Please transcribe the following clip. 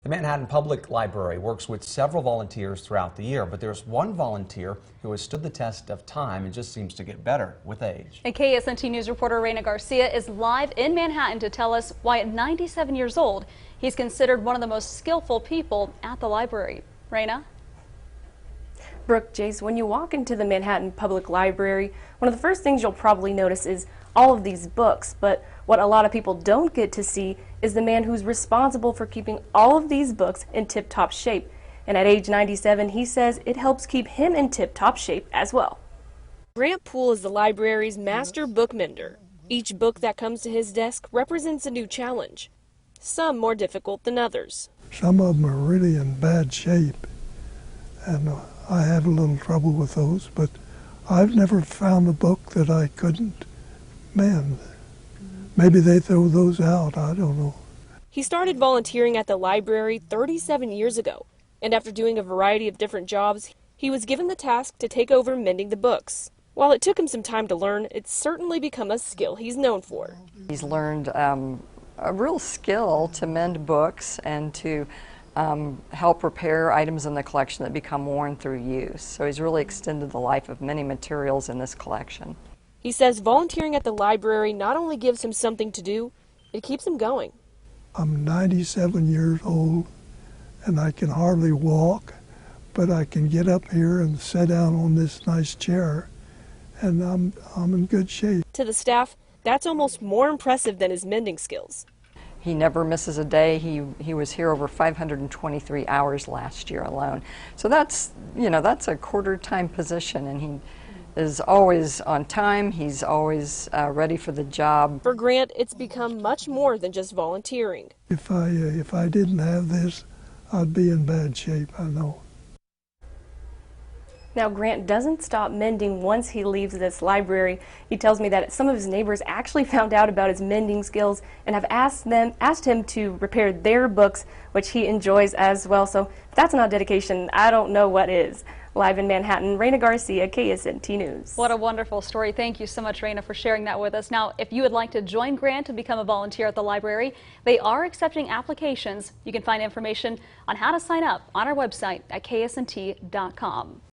The Manhattan Public Library works with several volunteers throughout the year, but there's one volunteer who has stood the test of time and just seems to get better with age. And KSNT News reporter Raina Garcia is live in Manhattan to tell us why at 97 years old, he's considered one of the most skillful people at the library. Raina? Brooke, Jace, when you walk into the Manhattan Public Library, one of the first things you'll probably notice is all of these books, but what a lot of people don't get to see is the man who's responsible for keeping all of these books in tip-top shape. And at age 97, he says it helps keep him in tip-top shape as well. Grant Poole is the library's master book mender. Each book that comes to his desk represents a new challenge, some more difficult than others. Some of them are really in bad shape, and I have a little trouble with those, but I've never found a book that I couldn't mend. Maybe they throw those out, I don't know. He started volunteering at the library 37 years ago, and after doing a variety of different jobs, he was given the task to take over mending the books. While it took him some time to learn, it's certainly become a skill he's known for. He's learned a real skill to mend books and to help repair items in the collection that become worn through use. So he's really extended the life of many materials in this collection. He says volunteering at the library not only gives him something to do, it keeps him going. I'm 97 years old and I can hardly walk, but I can get up here and sit down on this nice chair, and I'm in good shape. To the staff, that's almost more impressive than his mending skills. He never misses a day. He was here over 523 hours last year alone. So that's, that's a quarter-time position, and he is always on time. He's always ready for the job. For Grant, it's become much more than just volunteering. If I didn't have this, I'd be in bad shape, I know. Now, Grant doesn't stop mending once he leaves this library. He tells me that some of his neighbors actually found out about his mending skills and have asked him to repair their books, which he enjoys as well. So if that's not dedication, I don't know what is. Live in Manhattan, Raina Garcia, KSNT News. What a wonderful story. Thank you so much, Raina, for sharing that with us. Now, if you would like to join Grant to become a volunteer at the library, they are accepting applications. You can find information on how to sign up on our website at ksnt.com.